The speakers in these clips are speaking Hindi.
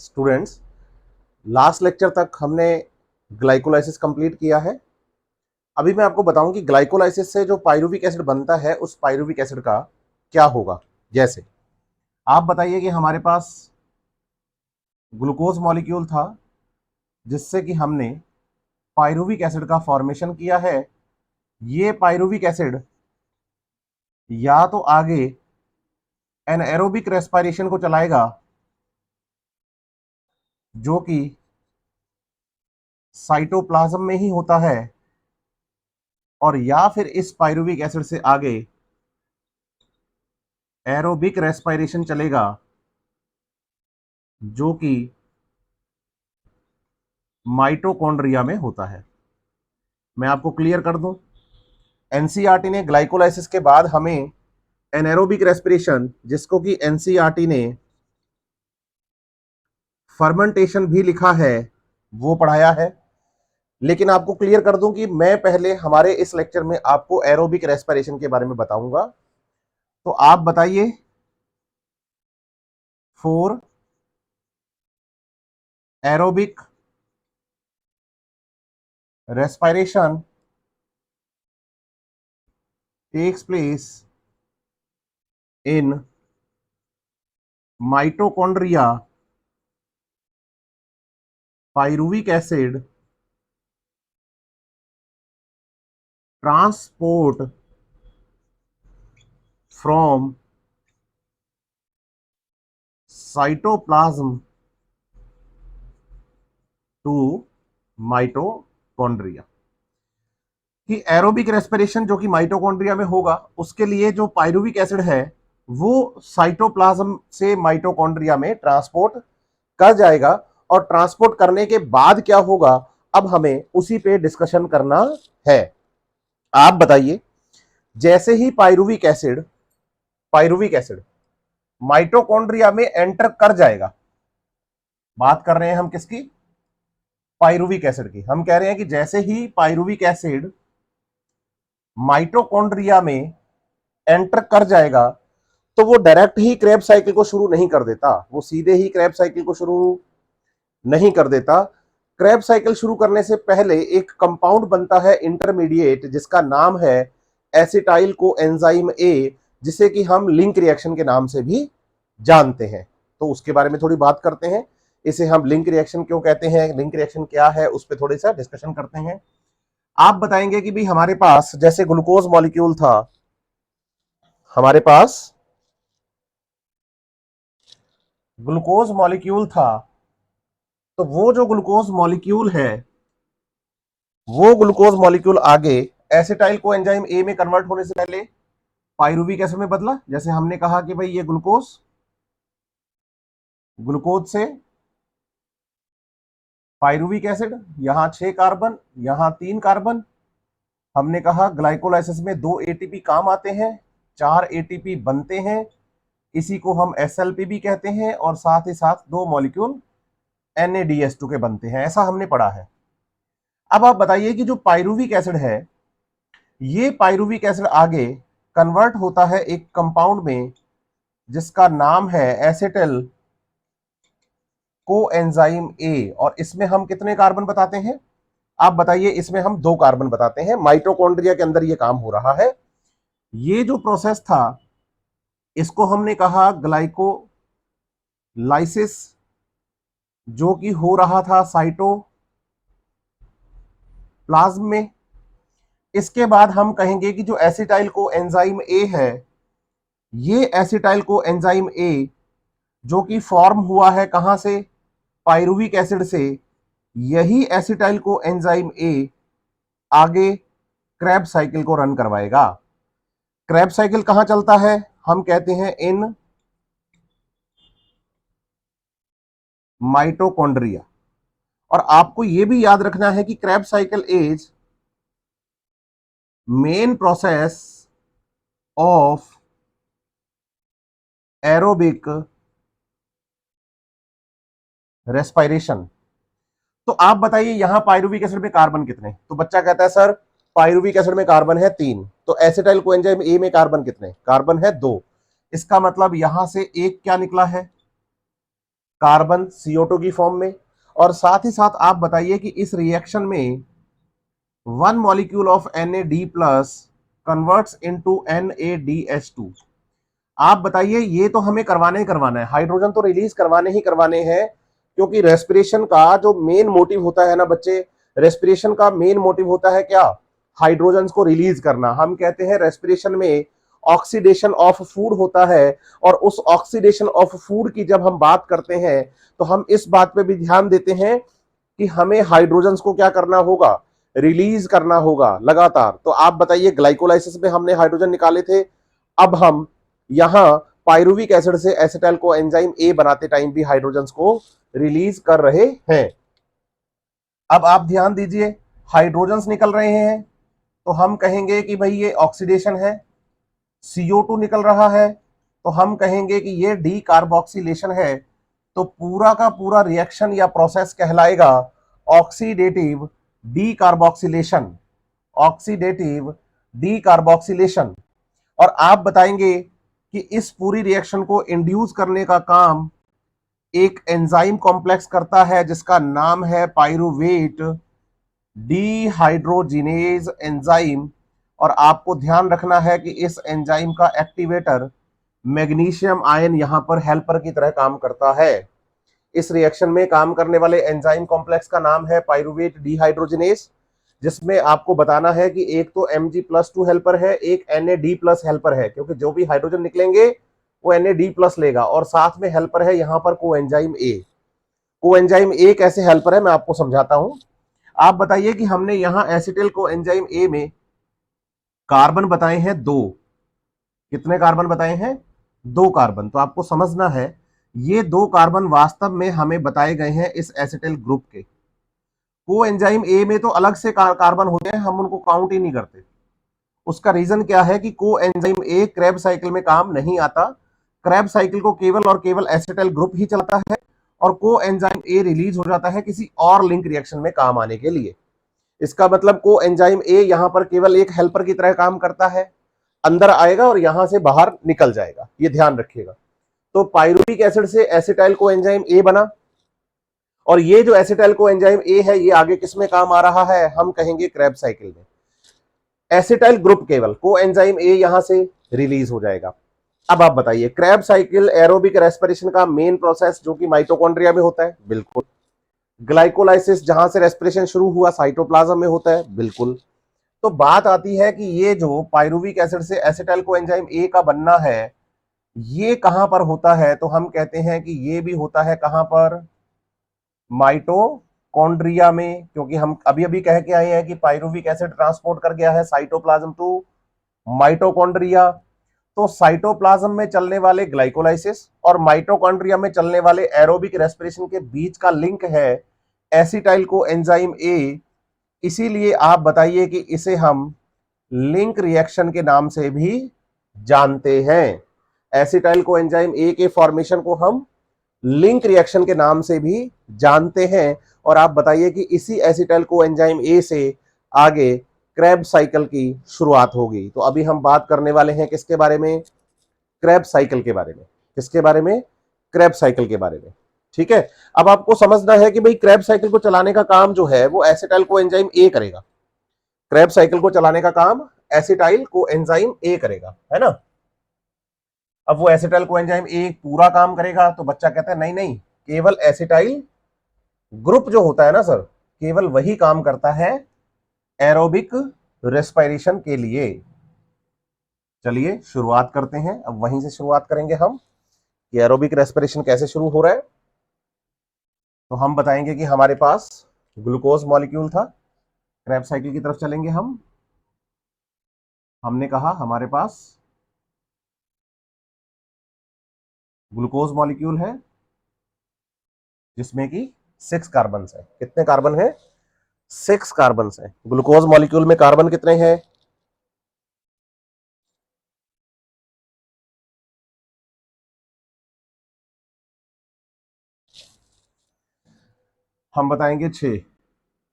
स्टूडेंट्स, लास्ट लेक्चर तक हमने ग्लाइकोलाइसिस कंप्लीट किया है। अभी मैं आपको बताऊं कि ग्लाइकोलाइसिस से जो पाइरुविक एसिड बनता है उस पाइरुविक एसिड का क्या होगा। जैसे आप बताइए कि हमारे पास ग्लूकोज मॉलिक्यूल था जिससे कि हमने पाइरुविक एसिड का फॉर्मेशन किया है। ये पाइरुविक एसिड या तो आगे एनएरोबिक रेस्पिरेशन को चलाएगा जो कि साइटोप्लाज्म में ही होता है, और या फिर इस पाइरुविक एसिड से आगे एरोबिक रेस्पिरेशन चलेगा जो कि माइटोकॉन्ड्रिया में होता है। मैं आपको क्लियर कर दूं, एनसीईआरटी ने ग्लाइकोलाइसिस के बाद हमें एनारोबिक रेस्पिरेशन, जिसको कि एनसीईआरटी ने फर्मेंटेशन भी लिखा है, वो पढ़ाया है। लेकिन आपको क्लियर कर दूं कि मैं पहले हमारे इस लेक्चर में आपको एरोबिक रेस्पिरेशन के बारे में बताऊंगा। तो आप बताइए, four aerobic respiration takes place in mitochondria. Pyruvic acid transport from cytoplasm to mitochondria। कि एरोबिक रेस्पिरेशन जो कि माइटोकॉन्ड्रिया में होगा, उसके लिए जो पाइरुविक एसिड है वो साइटोप्लाज्म से माइटोकॉन्ड्रिया में ट्रांसपोर्ट कर जाएगा। और ट्रांसपोर्ट करने के बाद क्या होगा, अब हमें उसी पे डिस्कशन करना है। आप बताइए, जैसे ही पाइरुविक एसिड माइटोकॉन्ड्रिया में एंटर कर जाएगा, बात कर रहे हैं हम किसकी, पाइरुविक एसिड की। हम कह रहे हैं कि जैसे ही पाइरुविक एसिड माइटोकॉन्ड्रिया में एंटर कर जाएगा तो वो डायरेक्ट ही क्रेब साइकिल को शुरू नहीं कर देता, वो सीधे ही क्रेब साइकिल को शुरू नहीं कर देता। क्रेब साइकिल शुरू करने से पहले एक कंपाउंड बनता है इंटरमीडिएट, जिसका नाम है एसिटाइल को एंजाइम ए, जिसे कि हम लिंक रिएक्शन के नाम से भी जानते हैं। तो उसके बारे में थोड़ी बात करते हैं। इसे हम लिंक रिएक्शन क्यों कहते हैं, लिंक रिएक्शन क्या है, उस पर थोड़ी सा डिस्कशन करते हैं। आप बताएंगे कि भी हमारे पास जैसे ग्लूकोज मॉलिक्यूल था, हमारे पास ग्लूकोज मॉलिक्यूल था, तो वो जो ग्लूकोज मॉलिक्यूल है, वो ग्लूकोज मॉलिक्यूल आगे एसिटाइल को एंजाइम ए में कन्वर्ट होने से पहले पाइरुविक एसिड में बदला। जैसे हमने कहा कि भाई ये ग्लूकोज से पाइरुविक एसिड, यहां 6 कार्बन, यहां 3 कार्बन। हमने कहा ग्लाइकोलाइसिस में 2 एटीपी काम आते हैं, 4 एटीपी बनते हैं, इसी को हम एसएलपी भी कहते हैं, और साथ ही साथ 2 मॉलिक्यूल NADH2 के बनते हैं। ऐसा हमने पढ़ा है। अब आप बताइए कि जो पाइरुविक एसिड है, ये पाइरुविक एसिड आगे कन्वर्ट होता है एक कंपाउंड में जिसका नाम है एसिटिल कोएंजाइम ए, और इसमें हम कितने कार्बन बताते हैं, आप बताइए। इसमें हम 2 कार्बन बताते हैं। माइटोकॉन्ड्रिया के अंदर ये काम हो रहा है। ये जो प्रोसेस था, इसको हमने कहा ग्लाइकोलाइसिस, जो कि हो रहा था साइटोप्लाज्म में। इसके बाद हम कहेंगे कि जो एसिटाइल को एंजाइम ए है, ये एसिटाइल को एंजाइम ए जो कि फॉर्म हुआ है कहां से, पाइरुविक एसिड से, यही एसिटाइल को एंजाइम ए आगे क्रैब साइकिल को रन करवाएगा। क्रैब साइकिल कहां चलता है, हम कहते हैं इन माइटोकॉन्ड्रिया। और आपको यह भी याद रखना है कि Krebs cycle is main process of aerobic respiration. तो आप बताइए, यहां पाइरुविक एसिड में कार्बन कितने, तो बच्चा कहता है सर पाइरुविक एसिड में कार्बन है 3, तो एसिटाइल कोएंजाइम ए में कार्बन कितने, कार्बन है 2। इसका मतलब यहां से एक क्या निकला है, कार्बन CO2 की फॉर्म में। और साथ ही साथ आप बताइए कि इस रिएक्शन में 1 molecule of Na D plus converts into NaDH2। आप बताइए, ये तो हमें करवाना ही करवाना है, हाइड्रोजन तो रिलीज करवाने ही करवाने हैं, क्योंकि रेस्पिरेशन का जो मेन मोटिव होता है ना बच्चे, रेस्पिरेशन का मेन मोटिव होता है क्या? हाइड्रोजन को रिलीज करना। हम कहते हैं रेस्पिरेशन में ऑक्सीडेशन ऑफ फूड होता है, और उस ऑक्सीडेशन ऑफ फूड की जब हम बात करते हैं तो हम इस बात पे भी ध्यान देते हैं कि हमें हाइड्रोजन को क्या करना होगा? रिलीज करना होगा लगातार। तो आप बताइए, ग्लाइकोलाइसिस में हमने हाइड्रोजन निकाले थे, अब हम यहां पायरुविक एसिड से एसिटाइल को एंजाइम ए बनाते टाइम भी हाइड्रोजन को रिलीज कर रहे हैं। अब आप ध्यान दीजिए, हाइड्रोजन निकल रहे हैं तो हम कहेंगे कि भाई ये ऑक्सीडेशन है। CO2 निकल रहा है तो हम कहेंगे कि ये डी कार्बोक्सिलेशन है। तो पूरा का पूरा रिएक्शन या प्रोसेस कहलाएगा oxidative D carboxylation. Oxidative D carboxylation. और आप बताएंगे कि इस पूरी रिएक्शन को इंड्यूस करने का काम एक एंजाइम कॉम्प्लेक्स करता है जिसका नाम है पाइरुवेट डीहाइड्रोजिनेज एंजाइम। और आपको ध्यान रखना है कि इस एंजाइम का एक्टिवेटर मैग्नीशियम आयन यहां पर हेल्पर की तरह काम करता है। इस रिएक्शन में काम करने वाले एंजाइम कॉम्प्लेक्स का नाम है पाइरुवेट डीहाइड्रोजिनेज, जिसमें आपको बताना है कि एक तो Mg+2 हेल्पर है, एक Na D+ हेल्पर है, क्योंकि जो भी हाइड्रोजन निकलेंगे वो Na D+ लेगा, और साथ में हेल्पर है यहां पर कोएंजाइम ए। कोएंजाइम ए कैसे हेल्पर है मैं आपको समझाता हूं। आप बताइए कि हमने यहां एसिटिल कोएंजाइम ए में कार्बन बताए हैं 2। कितने कार्बन बताए हैं? 2 कार्बन। तो आपको समझना है, ये 2 कार्बन वास्तव में हमें बताए गए हैं इस एसिटिल ग्रुप के। कोएंजाइम ए में तो अलग से कार्बन होते हैं, हम उनको काउंट ही नहीं करते। उसका रीजन क्या है कि कोएंजाइम ए क्रेब साइकिल में काम नहीं आता। क्रेब साइकिल को केवल और केवल एसिटाइल ग्रुप ही चलाता है, और कोएंजाइम ए रिलीज हो जाता है किसी और लिंक रिएक्शन में काम आने के लिए। इसका मतलब कोएंजाइम ए यहां पर केवल एक हेल्पर की तरह काम करता है, अंदर आएगा और यहां से बाहर निकल जाएगा, ये ध्यान रखिएगा। तो पाइरुविक एसिड से एसिटाइल कोएंजाइम ए बना, और ये जो एसिटाइल कोएंजाइम ए है ये आगे किस में काम आ रहा है? हम कहेंगे क्रेब साइकिल में। एसिटाइल ग्रुप केवल, कोएंजाइम ए यहां से रिलीज हो जाएगा। अब आप बताइए, क्रेब साइकिल एरोबिक रेस्पिरेशन का मेन प्रोसेस जो कि माइटोकॉन्ड्रिया में होता है, बिल्कुल। ग्लाइकोलाइसिस जहां से रेस्पिरेशन शुरू हुआ साइटोप्लाज्म में होता है, बिल्कुल। तो बात आती है कि ये जो पाइरुविक एसिड से एसिटाइल कोएंजाइम ए का बनना है, ये कहां पर होता है? तो हम कहते हैं कि ये भी होता है कहां पर? माइटोकॉन्ड्रिया में, क्योंकि हम अभी अभी कह के आए हैं कि पाइरुविक एसिड ट्रांसपोर्ट कर गया है साइटोप्लाज्म टू माइटोकॉन्ड्रिया। तो साइटोप्लाज्म में चलने वाले ग्लाइकोलाइसिस और माइटोकॉन्ड्रिया में चलने वाले एरोबिक रेस्पिरेशन के बीच का लिंक है एसिटाइल को एंजाइम ए। इसीलिए आप बताइए कि इसे हम लिंक रिएक्शन के नाम से भी जानते हैं। एसिटाइल को एंजाइम ए के फॉर्मेशन को हम लिंक रिएक्शन के नाम से भी जानते हैं। और आप बताइए कि इसी एसिटाइल को एंजाइम ए से आगे क्रेब साइकिल की शुरुआत होगी। तो अभी हम बात करने वाले हैं किसके बारे में? क्रेब साइकिल के बारे में। किसके बारे में? क्रेब साइकिल के बारे में। ठीक है, अब आपको समझना है कि भाई क्रेब साइकिल को चलाने का काम जो है वो एसिटाइल को एंजाइम ए करेगा। क्रेब साइकिल को चलाने का काम एसिटाइल को एंजाइम ए करेगा, है ना। अब वो एसिटाइल को एंजाइम ए पूरा काम करेगा, तो बच्चा कहता है नहीं नहीं, केवल एसिटाइल ग्रुप जो होता है ना सर, केवल वही काम करता है एरोबिक रेस्पिरेशन के लिए। चलिए शुरुआत करते हैं, अब वहीं से शुरुआत करेंगे हम कि एरोबिक रेस्पिरेशन कैसे शुरू हो रहा है। तो हम बताएंगे कि हमारे पास ग्लूकोज मॉलिक्यूल था। क्रेब साइकिल की तरफ चलेंगे हम। हमने कहा हमारे पास ग्लूकोज मॉलिक्यूल है जिसमें कि 6 कार्बन है। कितने कार्बन है? 6 कार्बन है। ग्लूकोज मॉलिक्यूल में कार्बन कितने हैं? हम बताएंगे 6।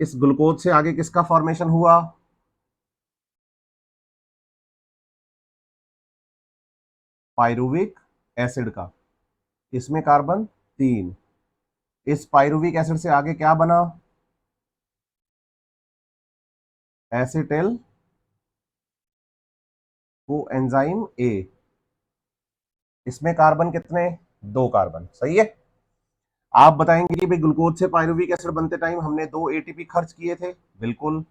इस ग्लूकोज से आगे किसका फॉर्मेशन हुआ? पाइरुविक एसिड का। इसमें कार्बन 3। इस पाइरुविक एसिड से आगे क्या बना, एसिटिल कोएंजाइम ए। इसमें कार्बन कितने, 2 कार्बन, सही है। आप बताएंगे कि भाई ग्लूकोज से पाइरुविक एसिड बनते टाइम हमने 2 एटीपी खर्च किए थे, बिल्कुल,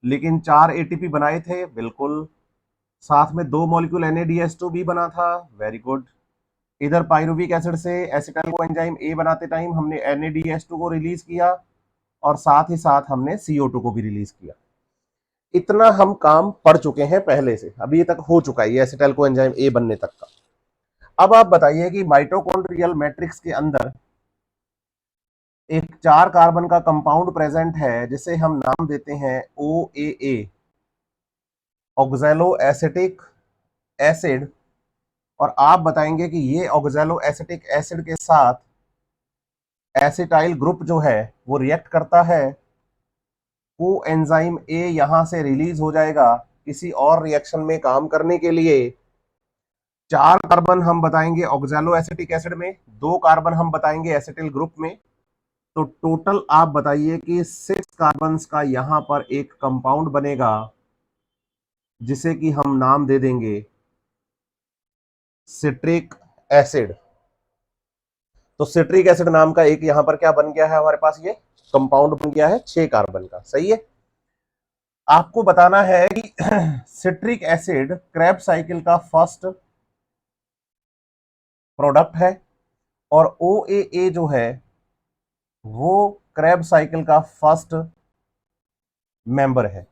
लेकिन 4 एटीपी बनाए थे, बिल्कुल, साथ में 2 मॉलिक्यूल NADH2 भी बना था, वेरी गुड। इधर पाइरुविक एसिड से एसिटाइल कोएंजाइम ए बनाते टाइम हमने NADH2 को रिलीज किया और साथ ही साथ हमने CO2 को भी रिलीज किया। इतना हम काम पढ़ चुके हैं पहले से, अभी ये तक हो चुका है, ये एसिटाइल कोएंजाइम ए बनने तक का। अब आप बताइए कि माइटोकॉन्ड्रियल मैट्रिक्स के अंदर एक 4 कार्बन का कंपाउंड प्रेजेंट है जिसे हम नाम देते हैं OAA, ऑक्सैलो एसिटिक एसिड। और आप बताएंगे कि ये ऑक्सैलो एसिटिक एसिड के साथ एसिटाइल ग्रुप जो है वो रिएक्ट करता है, कोएंजाइम ए यहां से रिलीज हो जाएगा किसी और रिएक्शन में काम करने के लिए। 4 कार्बन हम बताएंगे ऑक्सैलो एसिटिक एसिड में, 2 कार्बन हम बताएंगे एसिटिल ग्रुप में, तो टोटल आप बताइए कि 6 कार्बन का यहां पर एक कंपाउंड बनेगा जिसे कि हम नाम दे देंगे सिट्रिक एसिड। तो सिट्रिक एसिड नाम का एक यहां पर क्या बन गया है, हमारे पास ये कंपाउंड बन गया है 6 कार्बन का, सही है। आपको बताना है कि सिट्रिक एसिड क्रेब साइकिल का फर्स्ट प्रोडक्ट है और OAA जो है वो क्रेब साइकिल का फर्स्ट मेंबर है।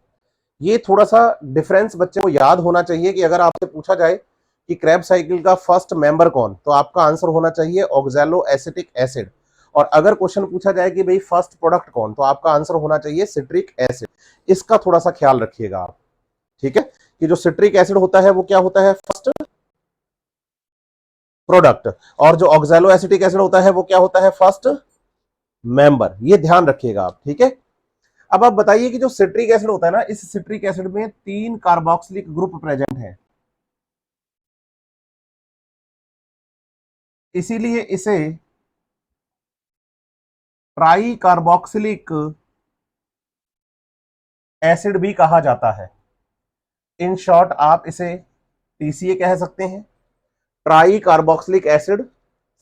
ये थोड़ा सा डिफरेंस बच्चे को याद होना चाहिए कि अगर आपसे पूछा जाए कि क्रेब साइकिल का फर्स्ट मेंबर कौन, तो आपका आंसर होना चाहिए ऑक्सैलो एसिटिक एसिड। और अगर क्वेश्चन पूछा जाए कि भाई फर्स्ट प्रोडक्ट कौन, तो आपका आंसर होना चाहिए सिट्रिक एसिड। इसका थोड़ा सा ख्याल रखिएगा आप, ठीक है, कि जो सिट्रिक एसिड होता है वो क्या होता है, फर्स्ट प्रोडक्ट, और जो ऑक्सैलो एसिटिक एसिड होता है वो क्या होता है, फर्स्ट मेंबर। ये ध्यान रखिएगा आप, ठीक है। अब आप बताइए कि जो सिट्रिक एसिड होता है ना, इस सिट्रिक एसिड में 3 कार्बोक्सिलिक ग्रुप प्रेजेंट है, इसीलिए इसे ट्राई कार्बोक्सिलिक एसिड भी कहा जाता है। इन शॉर्ट आप इसे TCA कह सकते हैं, try carboxylic acid,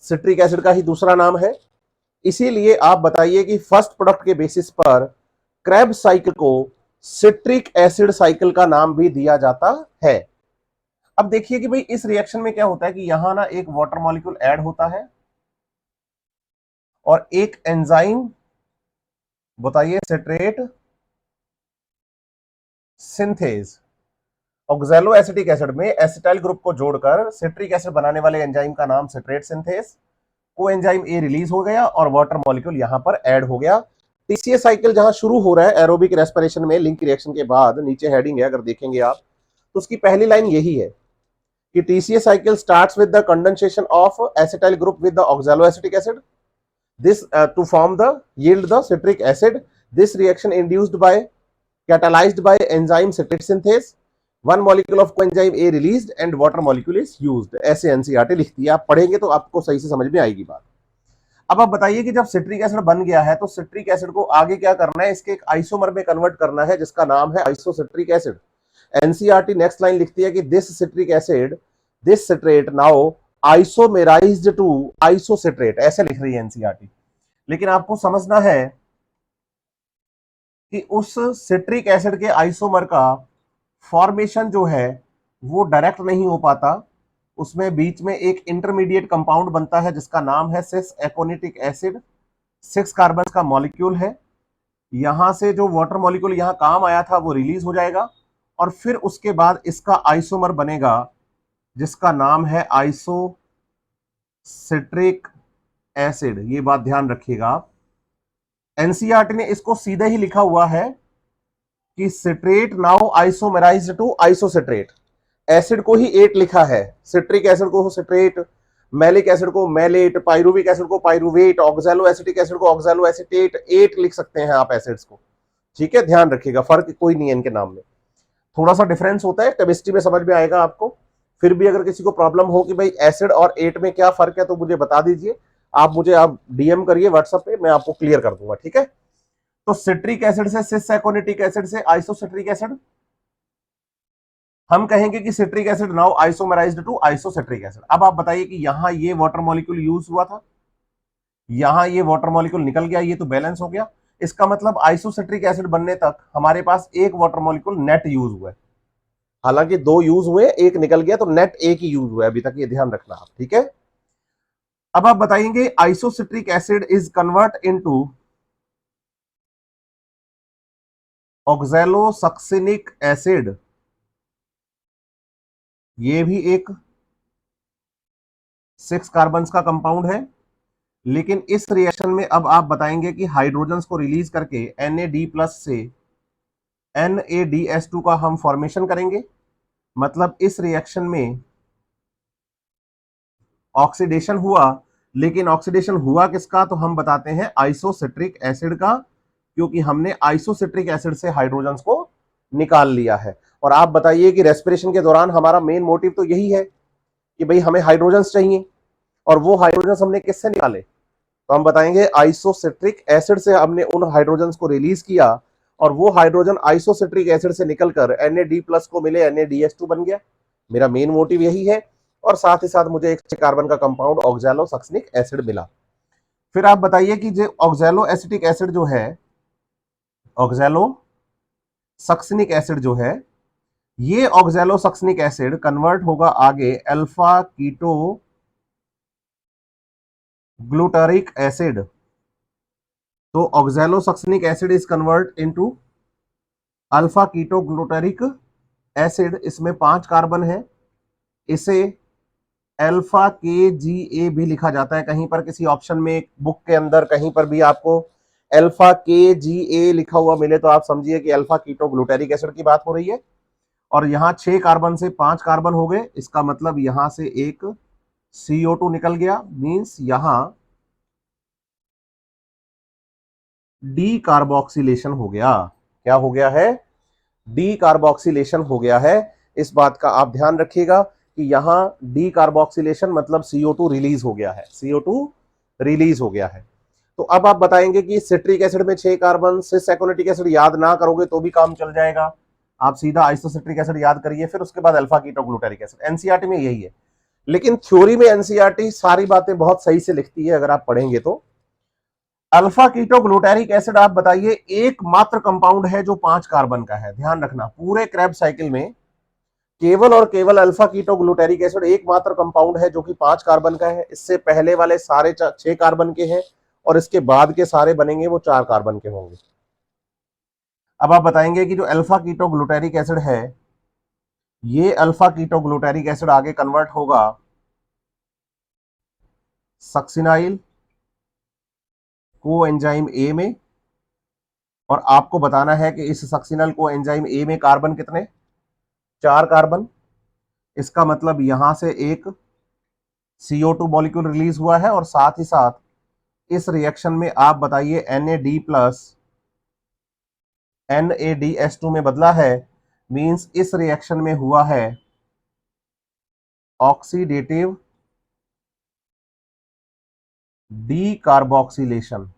citric acid का ही दूसरा नाम है। इसीलिए आप बताइए कि फर्स्ट प्रोडक्ट के बेसिस पर क्रेब साइकिल को सिट्रिक एसिड साइकिल का नाम भी दिया जाता है। अब देखिए कि भाई इस रिएक्शन में क्या होता है कि यहां ना एक वाटर मॉलिक्यूल ऐड होता है और एक एंजाइम, बताइए, citrate synthase. Oxalo acetic acid में एसिटाइल ग्रुप को जोड़कर सिट्रिक एसिड बनाने वाले एंजाइम का नाम citrate synthase. Coenzyme A release हो गया और वाटर मॉलिक्यूल यहां पर ऐड हो गया। TCA साइकिल जहां शुरू हो रहा है एरोबिक रेस्पिरेशन में, लिंक रिएक्शन के बाद नीचे हेडिंग है, अगर देखेंगे आप तो उसकी पहली लाइन यही है कि TCA cycle starts with the condensation of acetyl group with the oxaloacetic acid. This to form the yield the citric acid. This reaction induced by catalyzed by enzyme citrate synthase. One molecule of coenzyme A released and water molecule is used. ऐसे NCERT लिखती है, आप पढ़ेंगे तो आपको सही से समझ में आएगी बात। अब आप बताइए कि जब सिट्रिक एसिड बन गया है तो सिट्रिक एसिड को आगे क्या करना है, इसके एक आइसोमर में कन्वर्ट करना है जिसका नाम है isocitric acid. NCERT next line लिखती है कि this citric acid, this citrate now isomerized to isocitrate, ऐसे लिख रही है NCERT। लेकिन आपको समझना है कि उस सिट्रिक एसिड के आइसोमर का फॉर्मेशन जो है वो डायरेक्ट नहीं हो पाता, उसमें बीच में एक इंटरमीडिएट कंपाउंड बनता है जिसका नाम है सिस एकोनिटिक एसिड। 6 कार्बन का मॉलिक्यूल है, यहां से जो वाटर मॉलिक्यूल यहां काम आया था वो रिलीज हो जाएगा और फिर उसके बाद इसका आइसोमर बनेगा जिसका नाम है आइसोसिट्रिक एसिड। ये बात ध्यान रखिएगा आप। NCERT ने इसको सीधे ही लिखा हुआ है कि citrate now isomerized to isocitrate. Acid को ही 8 लिखा है, सिट्रिक एसिड को सिट्रेट, मैलिक एसिड को मैलेट, पाइरुविक एसिड को पाइरुवेट, ऑक्सैलो एसिटिक एसिड को ऑक्सैलो एसिटेट, 8 लिख सकते हैं आप एसिड्स को, ठीक है। ध्यान रखिएगा, फर्क कोई नहीं है इनके नाम में, थोड़ा सा डिफरेंस होता है, केमिस्ट्री में समझ में आएगा आपको। फिर भी अगर किसी को प्रॉब्लम हो कि भाई एसिड और 8 में क्या फर्क है तो मुझे बता दीजिए, आप डीएम करिए व्हाट्सएप पे, मैं आपको क्लियर कर दूंगा, ठीक है। तो सिट्रिक एसिड से सिस एकोनिटिक एसिड से आइसोसिट्रिक एसिड, हम कहेंगे कि citric acid now isomerized to isocitric acid. अब आप बताइए कि यहां ये वाटर मॉलिक्यूल यूज हुआ था, यहां ये वाटर मॉलिक्यूल निकल गया, ये तो बैलेंस हो गया। इसका मतलब आइसोसिट्रिक एसिड बनने तक हमारे पास एक वाटर मॉलिक्यूल नेट यूज हुआ है। हालांकि दो यूज हुए, एक निकल गया, तो नेट एक ही यूज हुआ है अभी तक, ये ध्यान रखना आप, ठीक है। अब आप बताएंगे isocitric acid is convert into oxalosuccinic acid, ये भी एक 6 कार्बन का कंपाउंड है। लेकिन इस रिएक्शन में अब आप बताएंगे कि हाइड्रोजन को रिलीज करके Na+ से NaDH2 का हम फॉर्मेशन करेंगे। मतलब इस रिएक्शन में ऑक्सीडेशन हुआ, लेकिन ऑक्सीडेशन हुआ किसका, तो हम बताते हैं आइसोसिट्रिक एसिड का, क्योंकि हमने आइसोसिट्रिक एसिड से हाइड्रोजन को निकाल लिया है। और आप बताइए कि रेस्पिरेशन के दौरान हमारा मेन मोटिव तो यही है कि भाई हमें हाइड्रोजन चाहिए, और वो हाइड्रोजन हमने किससे निकाले, तो हम बताएंगे आइसोसिट्रिक एसिड से हमने उन हाइड्रोजन को रिलीज किया, और वो हाइड्रोजन आइसोसिट्रिक एसिड से निकलकर Na+ को मिले, NaDH2 बन गया। मेरा मेन मोटिव यही है। और साथ ही साथ मुझे एक कार्बन का कंपाउंड ऑक्सैलोसक्सिनिक एसिड मिला। फिर आप बताइए कि जो ऑक्सैलो एसिटिक एसिड जो है, ऑक्सैलोसक्सिनिक एसिड जो है, ये ऑक्सैलोसक्सिनिक एसिड कन्वर्ट होगा आगे अल्फा कीटो ग्लूटारिक एसिड। तो oxalosuccinic acid is convert into alpha keto glutaric acid. इसमें 5 कार्बन है, इसे अल्फा KGA भी लिखा जाता है। कहीं पर किसी ऑप्शन में बुक के अंदर कहीं पर भी आपको अल्फा KGA लिखा हुआ मिले तो आप समझिए कि अल्फा कीटो ग्लूटारिक एसिड की बात हो रही है। और यहां 6 कार्बन से 5 कार्बन हो गए, इसका मतलब यहां से एक CO2 निकल गया, मींस यहां डी कार्बोक्सिलेशन हो गया। क्या हो गया है, डी कार्बोक्सिलेशन हो गया है। इस बात का आप ध्यान रखिएगा कि यहां डी कार्बोक्सिलेशन मतलब CO2 रिलीज हो गया है, CO2 रिलीज हो गया है। तो अब आप बताएंगे कि सिट्रिक एसिड में 6 कार्बन, सिस एकोनिटिक एसिड याद ना करोगे तो भी काम चल जाएगा, आप सीधा आइसोसिट्रिक एसिड याद करिए, फिर उसके बाद alpha keto glutaric acid. NCERT में यही है, लेकिन थ्योरी में एनसीईआरटी सारी बातें बहुत सही से लिखती है अगर आप पढ़ेंगे तो। अल्फा कीटो ग्लूटारिक एसिड आप बताइए एकमात्र कंपाउंड है जो 5 कार्बन का है। ध्यान रखना, पूरे क्रेब साइकिल में केवल और केवल अल्फा कीटो ग्लूटारिक एसिड एकमात्र कंपाउंड है जो कि 5 कार्बन का है। इससे पहले वाले सारे 6 कार्बन के हैं, और इसके बाद के सारे बनेंगे वो 4 कार्बन के होंगे। अब आप बताएंगे कि जो अल्फा कीटो ग्लूटारिक एसिड है, ये अल्फा कीटो ग्लूटारिक एसिड आगे कन्वर्ट होगा सक्सिनाइल कोएंजाइम ए में। और आपको बताना है कि इस सक्सिनल कोएंजाइम ए में कार्बन कितने, 4 कार्बन। इसका मतलब यहां से एक CO2 मॉलिक्यूल रिलीज हुआ है, और साथ ही साथ इस रिएक्शन में आप बताइए Na+ NaDH2 में बदला है, मींस इस रिएक्शन में हुआ है ऑक्सीडेटिव डीकार्बोक्सिलेशन।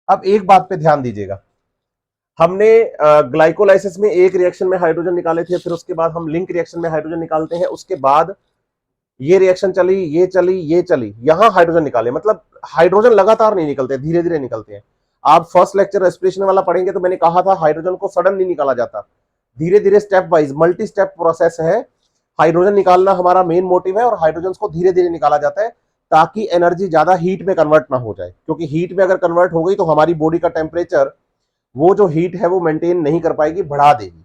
अब एक बात पे ध्यान दीजिएगा, हमने ग्लाइकोलाइसिस में एक रिएक्शन में हाइड्रोजन निकाले थे, फिर उसके बाद हम लिंक रिएक्शन में हाइड्रोजन निकालते हैं, उसके बाद ये रिएक्शन चली, ये चली, ये चली, यहां हाइड्रोजन निकाले। मतलब हाइड्रोजन लगातार नहीं निकलते, धीरे धीरे निकलते हैं। आप फर्स्ट लेक्चर रेस्पिरेशन वाला पढ़ेंगे तो मैंने कहा था हाइड्रोजन को सडन नहीं निकाला जाता, धीरे धीरे step wise multi step process है। हाइड्रोजन निकालना हमारा मेन मोटिव है, और हाइड्रोजन को धीरे धीरे निकाला जाता है ताकि एनर्जी ज्यादा हीट में कन्वर्ट ना हो जाए, क्योंकि हीट में अगर कन्वर्ट हो गई तो हमारी बॉडी का टेम्परेचर, वो जो हीट है वो मेंटेन नहीं कर पाएगी, बढ़ा देगी।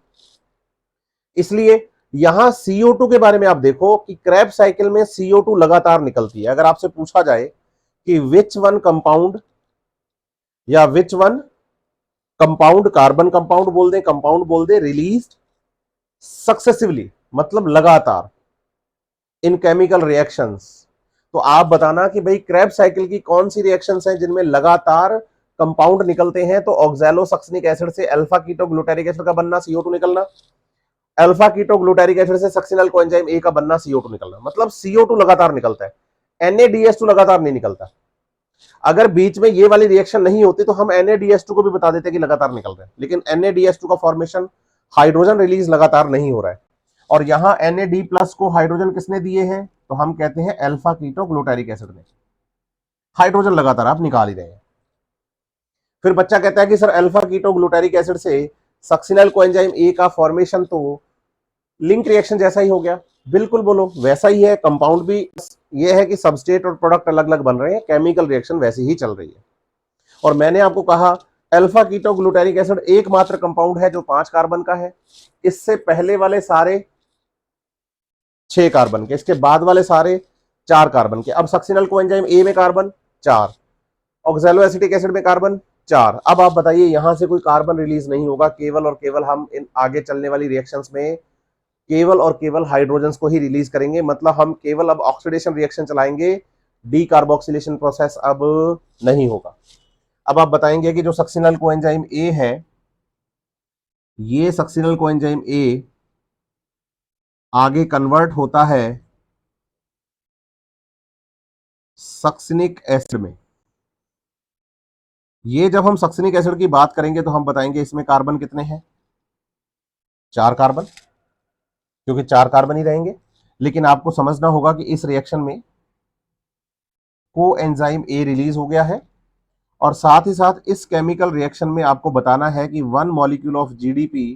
इसलिए यहां CO2 के बारे में आप देखो कि क्रैब साइकिल में CO2 लगातार निकलती है। अगर आपसे पूछा जाए कि विच वन कंपाउंड या which one compound, carbon compound बोल दे, कंपाउंड बोल दे, रिलीज सक्सेसिवली मतलब लगातार इन केमिकल रिएक्शंस, तो आप बताना कि भाई क्रैब साइकिल की कौन सी रिएक्शंस हैं जिनमें लगातार कंपाउंड निकलते हैं। तो ऑक्सैलोसक्सिनिक एसिड से अल्फा कीटो ग्लूटारिक एसिड का बनना, CO2 निकलना, अल्फा कीटो ग्लूटारिक एसिड से सक्सिनल कोएंजाइम ए का बनना, CO2 निकलना। मतलब CO2 लगातार निकलता है। NaDH2 लगातार नहीं निकलता। अगर बीच में ये वाली रिएक्शन नहीं होती तो हम NaDH2 को भी बता देते कि लगातार निकल रहा है, लेकिन NaDH2 का फॉर्मेशन, हाइड्रोजन रिलीज लगातार नहीं हो रहा है। और यहां NAD+ को हाइड्रोजन किसने दिए हैं, तो हम कहते हैं अल्फा कीटो ग्लूटारिक एसिड ने। हाइड्रोजन लगातार आप निकाल ही रहे हैं। फिर बच्चा कहता है कि sir alpha keto glutaric acid से सक्सिनल कोएंजाइम ए का फॉर्मेशन तो लिंक रिएक्शन जैसा ही हो गया। बिल्कुल बोलो, वैसा ही है। कंपाउंड भी ये है कि सबस्ट्रेट और प्रोडक्ट अलग अलग बन रहे हैं, केमिकल रिएक्शन वैसी ही चल रही है। और मैंने आपको कहा अल्फा कीटो ग्लूटारिक एसिड एकमात्र कंपाउंड है जो 5 कार्बन का है। इससे पहले वाले सारे 6 कार्बन के, इसके बाद वाले सारे 4 कार्बन के। अब सक्सिनल कोएंजाइम ए में कार्बन 4, ऑक्सैलो एसिटिक एसिड में कार्बन 4। अब आप बताइए, यहां से कोई कार्बन रिलीज नहीं होगा, केवल और केवल हम इन आगे चलने वाली रिएक्शंस में केवल और केवल हाइड्रोजन्स को ही रिलीज करेंगे। मतलब हम केवल अब ऑक्सीडेशन रिएक्शन चलाएंगे, डीकार्बोक्सिलेशन प्रोसेस अब नहीं होगा। अब आप बताएंगे कि जो सक्सिनल कोएंजाइम ए है, ये सक्सिनल कोएंजाइम ए आगे कन्वर्ट होता है सक्सिनिक एसिड में। ये जब हम सक्सिनिक एसिड की बात करेंगे तो हम बताएंगे इसमें कार्बन कितने हैं, 4 कार्बन, क्योंकि 4 कार्बन ही रहेंगे। लेकिन आपको समझना होगा कि इस रिएक्शन में कोएंजाइम ए रिलीज हो गया है, और साथ ही साथ इस केमिकल रिएक्शन में आपको बताना है कि 1 molecule of GDP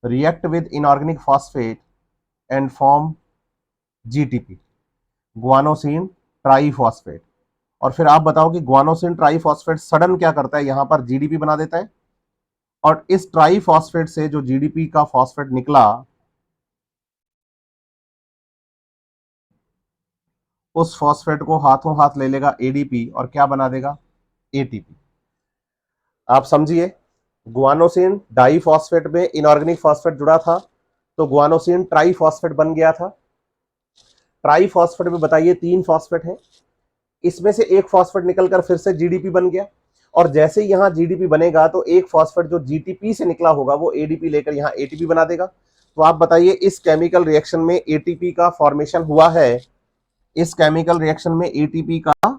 react with inorganic phosphate and form GTP, guanosine triphosphate. और फिर आप बताओ कि ग्वानोसिन ट्राईफॉस्फेट सडन क्या करता है, यहां पर जीडीपी बना देता है, और इस ट्राईफॉस्फेट से जो जीडीपी का फॉस्फेट निकला, उस फॉस्फेट को हाथों हाथ ले लेगा एडीपी और क्या बना देगा, एटीपी। आप समझिए, ग्वानोसिन डाईफॉस्फेट में इनऑर्गेनिक फॉस्फेट जुड़ा था तो ग्वानोसिन ट्राईफॉस्फेट बन गया था। ट्राईफॉस्फेट में बताइए 3 फॉस्फेट है, इसमें से एक फॉस्फेट निकलकर फिर से जीडीपी बन गया, और जैसे ही यहां जीडीपी बनेगा तो एक फॉस्फेट जो जीटीपी से निकला होगा वो एडीपी लेकर यहां एटीपी बना देगा। तो आप बताइए, इस केमिकल रिएक्शन में एटीपी का फॉर्मेशन हुआ है, इस केमिकल रिएक्शन में एटीपी का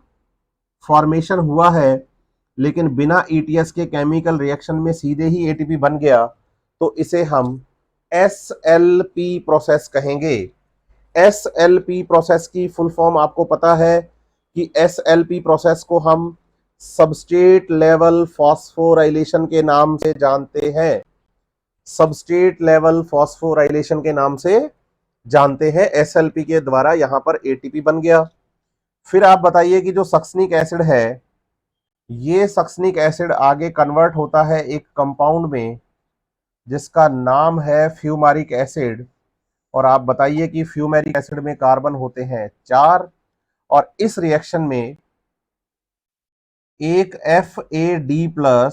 फॉर्मेशन हुआ है, लेकिन बिना ईटीएस के केमिकल रिएक्शन में सीधे ही एटीपी बन गया, तो इसे हम एसएलपी प्रोसेस कहेंगे। एसएलपी प्रोसेस की फुल फॉर्म आपको पता है कि एसएलपी प्रोसेस को हम सबस्ट्रेट लेवल फॉस्फोराइलेशन के नाम से जानते हैं। सबस्ट्रेट लेवल फॉस्फोराइलेशन के नाम से जानते हैं। एसएलपी के द्वारा यहां पर एटीपी बन गया। फिर आप बताइए कि जो सक्सनिक एसिड है, ये सक्सनिक एसिड आगे कन्वर्ट होता है एक कंपाउंड में जिसका नाम है फ्यूमारिक एसिड। और आप बताइए कि फ्यूमेरिक एसिड में कार्बन होते हैं 4, और इस रिएक्शन में एक FAD+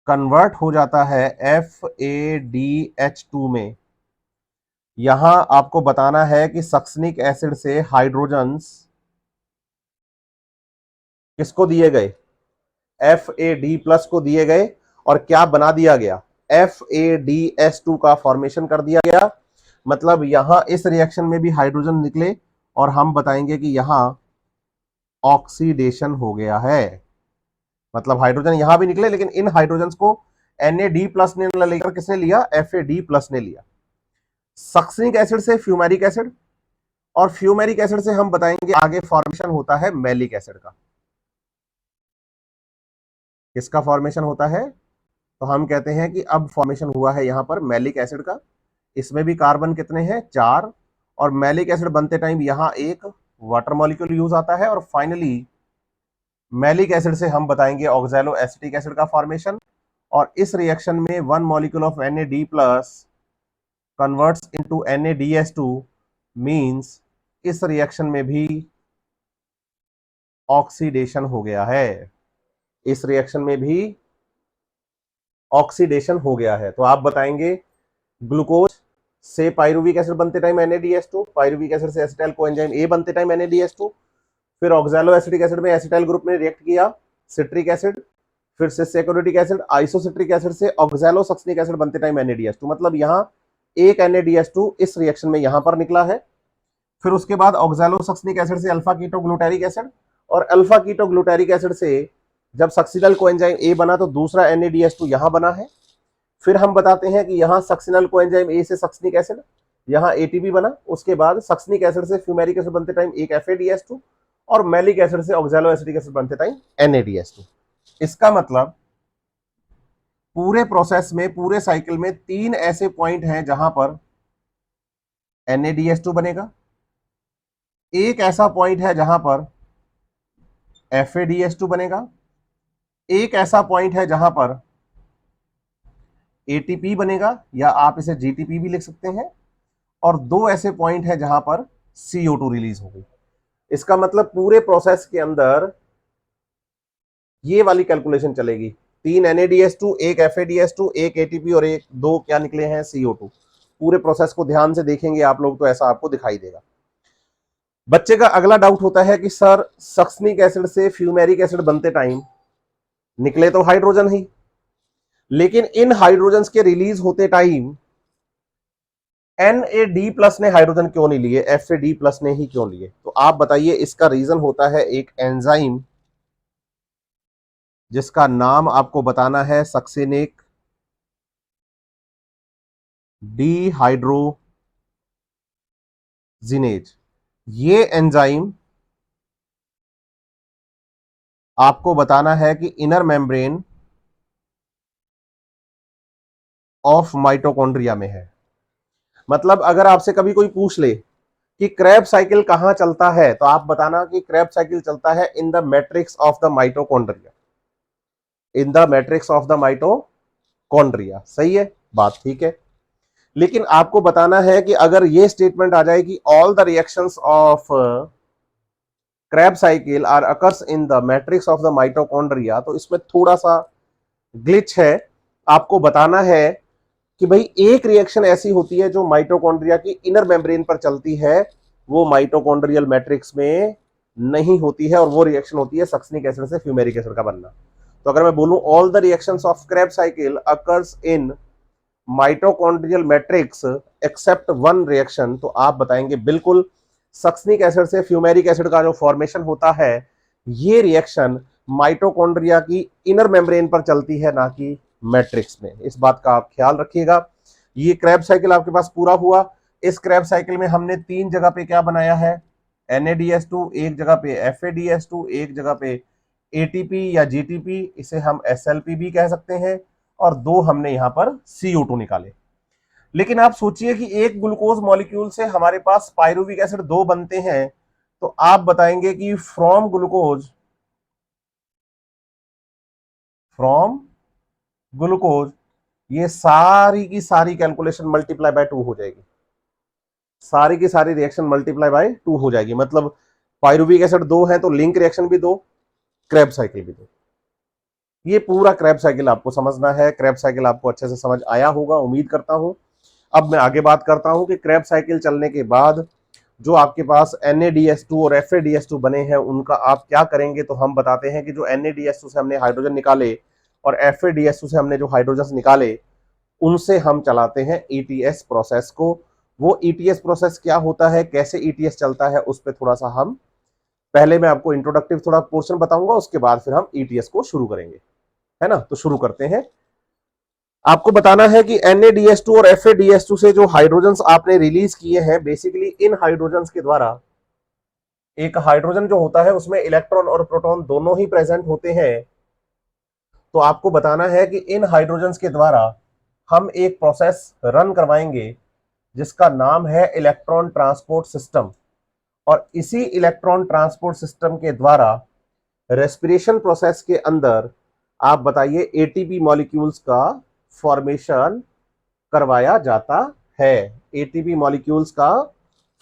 कन्वर्ट हो जाता है FADH2 में। यहां आपको बताना है कि सक्सनिक एसिड से हाइड्रोजन्स किसको दिए गए, FAD+ को दिए गए, और क्या बना दिया गया, FADH2 का फॉर्मेशन कर दिया गया। मतलब यहां इस रिएक्शन में भी हाइड्रोजन निकले, और हम बताएंगे कि यहां ऑक्सीडेशन हो गया है। मतलब हाइड्रोजन यहां भी निकले, लेकिन इन हाइड्रोजन को NAD+ ने लेकर किसने लिया, FAD+ ने लिया। सक्सनिक एसिड से फ्यूमेरिक एसिड, और फ्यूमेरिक एसिड से हम बताएंगे आगे फॉर्मेशन होता है मैलिक एसिड का। किसका फॉर्मेशन होता है, तो हम कहते हैं कि अब फॉर्मेशन हुआ है यहां पर मैलिक एसिड का। इसमें भी कार्बन कितने हैं, 4, और मैलिक एसिड बनते टाइम यहां एक वाटर मॉलिक्यूल यूज आता है, और फाइनली मैलिक एसिड से हम बताएंगे ऑक्सैलो एसिटिक एसिड का फॉर्मेशन। और इस रिएक्शन में 1 molecule of NAD+ converts into NADH2, means इस रिएक्शन में भी ऑक्सीडेशन हो गया है। इस रिएक्शन में भी ऑक्सीडेशन हो गया है। तो आप बताएंगे ग्लूकोज से पाइरुविक एसिड बनते टाइम NADH2, पाइरुविक एसिड से एसिटाइल कोएंजाइम ए बनते टाइम NADH2, फिर ऑक्सैलो एसिटिक एसिड में एसिटाइल ग्रुप ने रिएक्ट किया सिट्रिक एसिड, फिर से सेकोरिटिक एसिड, आइसोसिट्रिक एसिड से ऑक्सैलो सक्सनिक एसिड बनते टाइम NADH2। मतलब यहां एक NADH2 इस रिएक्शन में यहां पर निकला है। फिर उसके बाद ऑक्सैलोसक्सिनिक एसिड से अल्फा कीटो ग्लूटारिक एसिड, और अल्फा कीटो ग्लूटारिक एसिड से जब सक्सिनल कोएंजाइम ए बना तो दूसरा NADH2 यहां बना है। फिर हम बताते हैं कि यहां सक्सिनल कोएंजाइम ए से सक्सिनिक एसिड, यहां ATP बना। उसके बाद सक्सिनिक एसिड से फ्यूमेरिक एसिड बनते टाइम एक FADH2, और मैलिक एसिड से ऑक्सैलो एसिटिक एसिड बनते टाइम NADH2। इसका मतलब पूरे प्रोसेस में, पूरे साइकिल में 3 ऐसे पॉइंट हैं जहां पर NADH2 बनेगा, एक ऐसा पॉइंट है जहां पर FADH2 बनेगा, एक ऐसा पॉइंट है जहां पर ATP बनेगा या आप इसे GTP भी लिख सकते हैं, और 2 ऐसे पॉइंट है जहां पर CO2 रिलीज होगी। इसका मतलब पूरे प्रोसेस के अंदर ये वाली कैलकुलेशन चलेगी, 3 NADH2, एक FADH2, एक ATP और एक 2 क्या निकले हैं, CO2। पूरे प्रोसेस को ध्यान से देखेंगे आप लोग तो ऐसा आपको दिखाई देगा। बच्चे का अगला डाउट होता है कि सर सक्सिनिक एसिड से फ्यूमेरिक एसिड बनते टाइम निकले तो हाइड्रोजन ही, लेकिन इन हाइड्रोजन्स के रिलीज होते टाइम NAD+ ने हाइड्रोजन क्यों नहीं लिए, FAD+ ने ही क्यों लिए? तो आप बताइए। इसका रीजन होता है एक एंजाइम जिसका नाम आपको बताना है सक्सिनिक डिहाइड्रोजिनेज। ये एंजाइम आपको बताना है कि इनर मेम्ब्रेन ऑफ माइटोकॉन्ड्रिया में है। मतलब अगर आपसे कभी कोई पूछ ले कि क्रेब साइकिल कहां चलता है, तो आप बताना कि क्रेब साइकिल चलता है इन the matrix of the mitochondria, in the matrix of the mitochondria. सही है बात, ठीक है। लेकिन आपको बताना है कि अगर ये स्टेटमेंट आ जाए कि all the reactions of Kreb cycle are occurs in the matrix of the mitochondria, तो इसमें थोड़ा सा ग्लिच है। आपको बताना है कि भाई एक रिएक्शन ऐसी होती है जो माइटोकॉन्ड्रिया की इनर मेम्ब्रेन पर चलती है, वो माइटोकॉन्ड्रियल मैट्रिक्स में नहीं होती है, और वो रिएक्शन होती है सक्सिनिक एसिड से फ्यूमेरिक एसिड का बनना। तो अगर मैं बोलूं all the reactions of Kreb cycle occurs in mitochondrial matrix except one reaction, तो आप बताएंगे बिल्कुल सक्सिनिक एसिड से फ्यूमेरिक एसिड का जो फॉर्मेशन होता है, ये रिएक्शन माइटोकॉन्ड्रिया की इनर मेम्ब्रेन पर चलती है, ना कि मैट्रिक्स में। इस बात का आप ख्याल रखिएगा। ये क्रैब साइकिल आपके पास पूरा हुआ। इस क्रैब साइकिल में हमने 3 जगह पे क्या बनाया है, NADH2, एक जगह पे FADH2, एक जगह पे ATP या GTP, इसे हम SLP भी कह सकते हैं, और 2 हमने यहां पर CO2 निकाले। लेकिन आप सोचिए कि एक ग्लूकोज मॉलिक्यूल से हमारे पास पायरुविक एसिड 2 बनते हैं, तो आप बताएंगे कि फ्रॉम ग्लूकोज ये सारी की सारी कैलकुलेशन मल्टीप्लाई बाय 2 हो जाएगी, सारी की सारी रिएक्शन मल्टीप्लाई बाय 2 हो जाएगी। मतलब पायरुविक एसिड 2 है तो लिंक रिएक्शन भी 2, क्रैब साइकिल भी 2। ये पूरा क्रैब साइकिल आपको समझना है। क्रैब साइकिल आपको अच्छे से समझ आया होगा, उम्मीद करता हूं। अब मैं आगे बात करता हूं कि क्रैब साइकिल चलने के बाद जो आपके पास NADH2 और FADH2 बने हैं, उनका आप क्या करेंगे। तो हम बताते हैं कि जो NADH2 से हमने हाइड्रोजन निकाले और FADH2 से हमने जो हाइड्रोजन निकाले, उनसे हम चलाते हैं ETS प्रोसेस को। वो ETS प्रोसेस क्या होता है, कैसे ETS चलता है, उस पर थोड़ा सा हम पहले मैं आपको इंट्रोडक्टिव थोड़ा पोर्शन बताऊंगा, उसके बाद फिर हम ETS को शुरू करेंगे, है ना। तो शुरू करते हैं। आपको बताना है कि NADH2 और FADH2 से जो हाइड्रोजन्स आपने रिलीज किए हैं, बेसिकली इन हाइड्रोजन्स के द्वारा, एक हाइड्रोजन जो होता है उसमें इलेक्ट्रॉन और प्रोटॉन दोनों ही प्रेजेंट होते हैं। तो आपको बताना है कि इन हाइड्रोजन्स के द्वारा हम एक प्रोसेस रन करवाएंगे जिसका नाम है इलेक्ट्रॉन ट्रांसपोर्ट सिस्टम, और इसी इलेक्ट्रॉन ट्रांसपोर्ट सिस्टम के द्वारा रेस्पिरेशन प्रोसेस के अंदर आप बताइए ATP मॉलिक्यूल्स का फॉर्मेशन करवाया जाता है। ATP मॉलिक्यूल्स का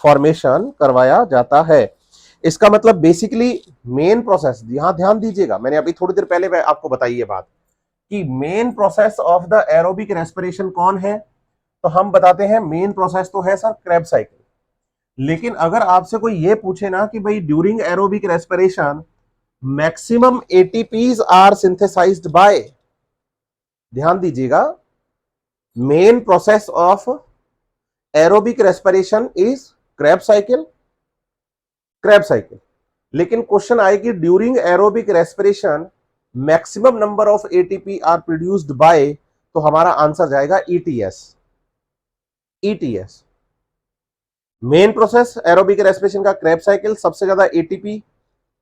फॉर्मेशन करवाया जाता है। इसका मतलब बेसिकली मेन प्रोसेस, यहां ध्यान दीजिएगा, मैंने अभी थोड़ी देर पहले आपको बताई ये बात कि main process of the aerobic respiration कौन है। तो हम बताते हैं मेन प्रोसेस तो है सर क्रेब साइकिल। लेकिन अगर आपसे कोई ये पूछे ना कि भाई during aerobic respiration maximum ATPs are synthesised by, ध्यान दीजिएगा, main process of aerobic respiration is Krebs cycle, Krebs cycle. लेकिन क्वेश्चन आए कि during aerobic respiration maximum number of ATP are produced by, तो हमारा आंसर जाएगा ETS. ETS main process aerobic respiration का क्रेब्स साइकिल, सबसे ज्यादा एटीपी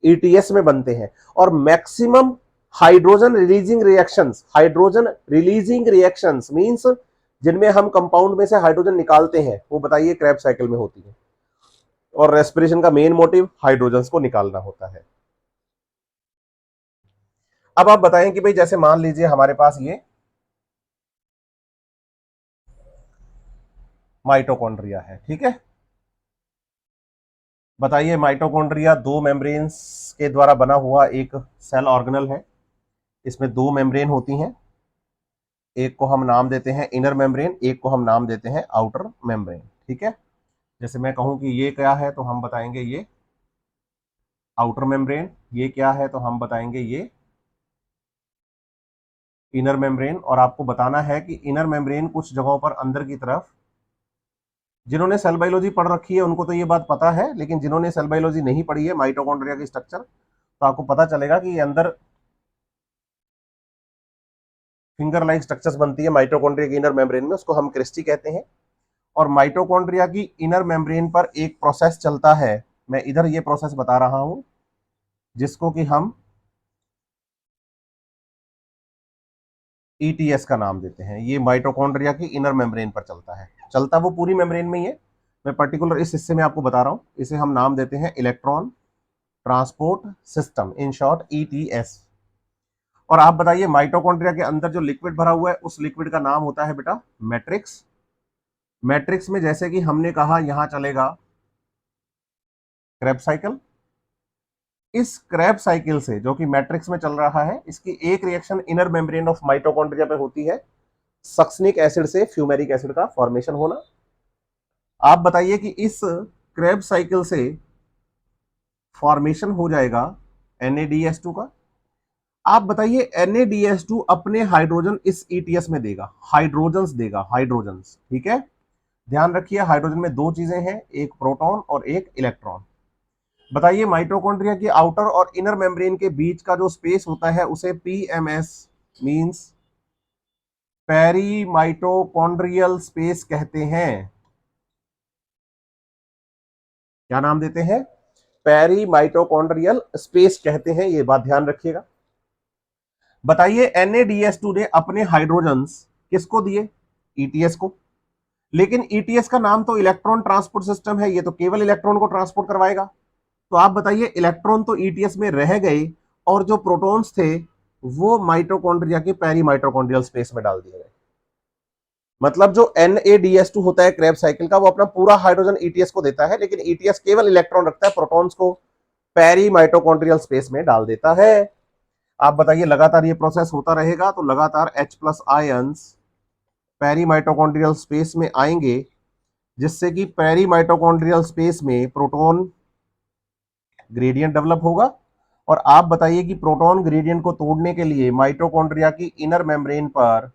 ईटीएस में बनते हैं। और maximum hydrogen releasing reactions, hydrogen releasing reactions means जिनमें हम कंपाउंड में से हाइड्रोजन निकालते हैं, वो बताइए क्रेब्स साइकिल में होती है। और रेस्पिरेशन का मेन मोटिव हाइड्रोजन को निकालना होता है। अब आप बताएं कि भाई जैसे मान लीजिए हमारे पास ये माइटोकॉन्ड्रिया है, ठीक है। बताइए माइटोकॉन्ड्रिया दो मेम्ब्रेन्स के द्वारा बना हुआ एक सेल ऑर्गेनल है। इसमें दो मेम्ब्रेन होती हैं, एक को हम नाम देते हैं इनर मेम्ब्रेन, एक को हम नाम देते हैं आउटर मेम्ब्रेन, ठीक है। जैसे मैं कहूं कि ये क्या है तो हम बताएंगे ये आउटर मेम्ब्रेन, ये क्या है तो हम बताएंगे ये इनर मेम्ब्रेन। और आपको बताना है कि इनर मेम्ब्रेन कुछ जगहों पर अंदर की तरफ, जिन्होंने सेल बायोलॉजी पढ़ रखी है उनको तो ये बात पता है, लेकिन जिन्होंने सेल बायोलॉजी नहीं पढ़ी है माइटोकॉन्ड्रिया की स्ट्रक्चर, तो आपको पता चलेगा कि ये अंदर फिंगर लाइक स्ट्रक्चर्स बनती है माइटोकॉन्ड्रिया की इनर मेम्ब्रेन में, उसको हम क्रिस्टी कहते हैं। और माइटोकॉन्ड्रिया की इनर मेम्ब्रेन पर एक प्रोसेस चलता है, मैं इधर ये प्रोसेस बता रहा हूं, जिसको कि हम ईटीएस का नाम देते हैं। ये माइटोकॉन्ड्रिया की इनर मेम्ब्रेन पर चलता है, चलता वो पूरी मेम्ब्रेन में ही है, मैं पर्टिकुलर इस हिस्से में आपको बता रहा हूं। इसे हम नाम देते हैं electron transport system, in short ETS. और आप बताइए माइटोकॉन्ड्रिया के अंदर जो लिक्विड भरा हुआ है उस लिक्विड का नाम होता है बेटा मैट्रिक्स। मैट्रिक्स में जैसे कि हमने कहा यहां चलेगा क्रेब्स साइकिल। इस क्रेब्स साइकिल से जो कि मैट्रिक्स में चल रहा है, इसकी एक reaction inner membrane of mitochondria पे होती है, सक्सनिक एसिड से फ्यूमेरिक एसिड का फॉर्मेशन होना। आप बताइए कि इस क्रेब्स साइकिल से फॉर्मेशन हो जाएगा NaDH2 का। आप बताइए NaDH2 अपने हाइड्रोजन इस ईटीएस में देगा, हाइड्रोजन्स देगा, हाइड्रोजन्स, ठीक है। ध्यान रखिए हाइड्रोजन में दो चीजें हैं, एक प्रोटॉन और एक इलेक्ट्रॉन। बताइए माइटोकॉन्ड्रिया की आउटर और इनर मेम्ब्रेन के बीच का जो स्पेस होता है उसे PMS means peri mitochondrial space कहते हैं। क्या नाम देते हैं? पेरी माइटोकॉन्ड्रियल स्पेस कहते हैं, ये बात ध्यान रखिएगा। बताइए NaDH2 ने अपने हाइड्रोजन्स किसको दिए? ईटीएस को। लेकिन ईटीएस का नाम तो इलेक्ट्रॉन ट्रांसपोर्ट सिस्टम है, ये तो केवल इलेक्ट्रॉन को ट्रांसपोर्ट करवाएगा। तो आप बताइए इलेक्ट्रॉन तो ईटीएस में रह गए और जो प्रोटॉन्स थे वो माइटोकॉन्ड्रिया के पेरी माइटोकॉन्ड्रियल स्पेस में डाल दिए गए। मतलब जो NaDH2 होता है क्रेब्स साइकिल का, वो अपना पूरा हाइड्रोजन ईटीएस को देता है, लेकिन ईटीएस केवल इलेक्ट्रॉन रखता है, प्रोटॉन्स को पेरी माइटोकॉन्ड्रियल स्पेस में डाल देता है। आप बताइए लगातार ये प्रोसेस होता रहेगा तो लगातार H+ ions peri mitochondrial space में आएंगे, जिससे कि पेरी माइटोकॉन्ड्रियल स्पेस में प्रोटॉन ग्रेडियंट डेवलप होगा। और आप बताइए कि प्रोटॉन ग्रेडियंट को तोड़ने के लिए माइटोकॉन्ड्रिया की इनर मेम्ब्रेन पर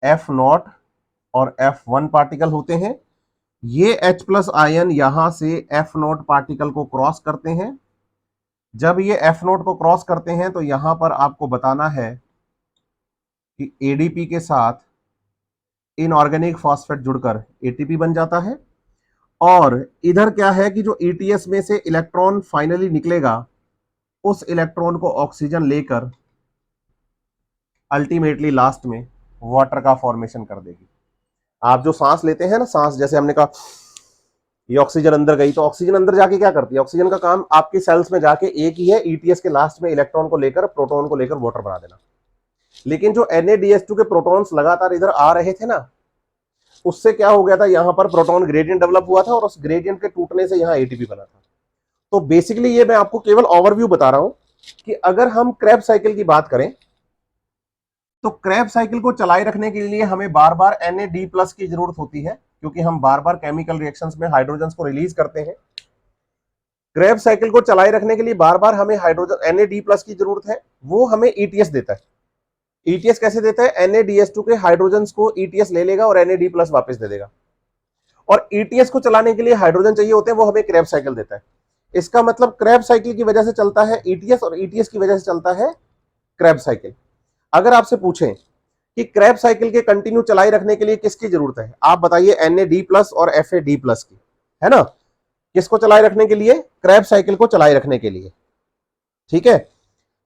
F0 और F1 पार्टिकल होते हैं। ये H+ आयन यहां से F0 पार्टिकल को क्रॉस करते हैं। जब ये F0 को क्रॉस करते हैं तो यहां पर आपको बताना है कि ADP के साथ इनऑर्गेनिक फॉस्फेट जुड़कर ATP बन जाता है। और इधर क्या है कि जो ईटीएस में से इलेक्ट्रॉन फाइनली निकलेगा, उस इलेक्ट्रॉन को ऑक्सीजन लेकर अल्टीमेटली लास्ट में वाटर का फॉर्मेशन कर देगी। आप जो सांस लेते हैं ना, सांस जैसे हमने कहा ये ऑक्सीजन अंदर गई, तो ऑक्सीजन अंदर जाके क्या करती है? ऑक्सीजन का काम आपके सेल्स में जाके एक ही है, ईटीएस के लास्ट में इलेक्ट्रॉन को लेकर प्रोटॉन को लेकर वाटर बना देना। लेकिन जो NaDH2 के प्रोटॉन्स लगातार इधर आ रहे थे ना, उससे क्या हो गया था, यहां पर प्रोटॉन ग्रेडियंट डेवलप हुआ था और उस ग्रेडियंट के टूटने से यहां एटीपी बना था। तो बेसिकली ये मैं आपको केवल ओवरव्यू बता रहा हूं कि अगर हम क्रेब्स साइकिल की बात करें तो क्रेब्स साइकिल को चलाए रखने के लिए हमें बार बार NaD+ की जरूरत होती है, क्योंकि हम बार बार केमिकल रिएक्शंस में हाइड्रोजन्स को रिलीज करते हैं। क्रेब्स साइकिल को चलाए रखने के लिए बार बार हमें हाइड्रोजन NaD+ की जरूरत है, वो हमें ईटीएस देता है। ईटीएस कैसे देता है, NADH2 के हाइड्रोजन को ईटीएस ले लेगा और NAD+ वापस दे देगा, और ईटीएस को चलाने के लिए हाइड्रोजन चाहिए होते हैं, वो हमें क्रेब्स साइकिल देता है। इसका मतलब क्रेब्स साइकिल की वजह से चलता है ईटीएस और ईटीएस की वजह से चलता है क्रेब्स साइकिल। अगर आपसे पूछें कि क्रेब्स साइकिल के कंटिन्यू चलाई रखने के लिए किसकी जरूरत है, आप बताइए NAD+ और FAD+ की, है ना। किसको चलाए रखने के लिए, क्रेब्स साइकिल को चलाए रखने के लिए। ठीक है,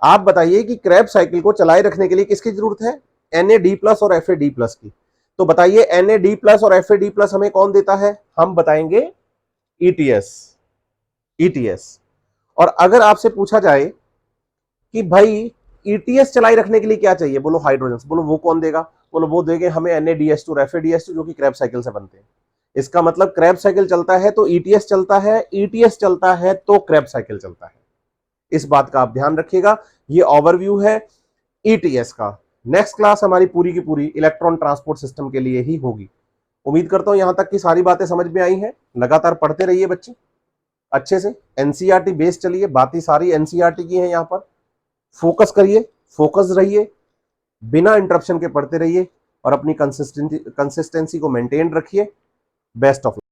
आप बताइए कि क्रेब्स साइकिल को चलाए रखने के लिए किसकी जरूरत है, NAD+ और FAD+ की। तो बताइए NAD+ और FAD+ हमें कौन देता है, हम बताएंगे ईटीएस, ईटीएस। और अगर आपसे पूछा जाए कि भाई ईटीएस चलाई रखने के लिए क्या चाहिए, बोलो हाइड्रोजन, बोलो वो कौन देगा, बोलो वो देंगे हमें NADH2 और FADH2 जो कि क्रेब्स साइकिल से बनते हैं। इसका मतलब क्रेब्स साइकिल चलता है तो ईटीएस चलता है, ईटीएस चलता है तो क्रेब्स साइकिल चलता है। इस बात का आप ध्यान रखिएगा। ये ओवरव्यू है ईटीएस का। नेक्स्ट क्लास हमारी पूरी की पूरी इलेक्ट्रॉन ट्रांसपोर्ट सिस्टम के लिए ही होगी। उम्मीद करता हूं यहां तक की सारी बातें समझ में आई हैं। लगातार पढ़ते रहिए बच्चे अच्छे से, एनसीईआरटी बेस्ड चलिए, बातें सारी एनसीईआरटी की हैं। यहां पर फोकस करिए, फोकस रहिए, बिना इंटरप्शन के पढ़ते रहिए और अपनी कंसिस्टेंसी को मेंटेन रखिए। Best of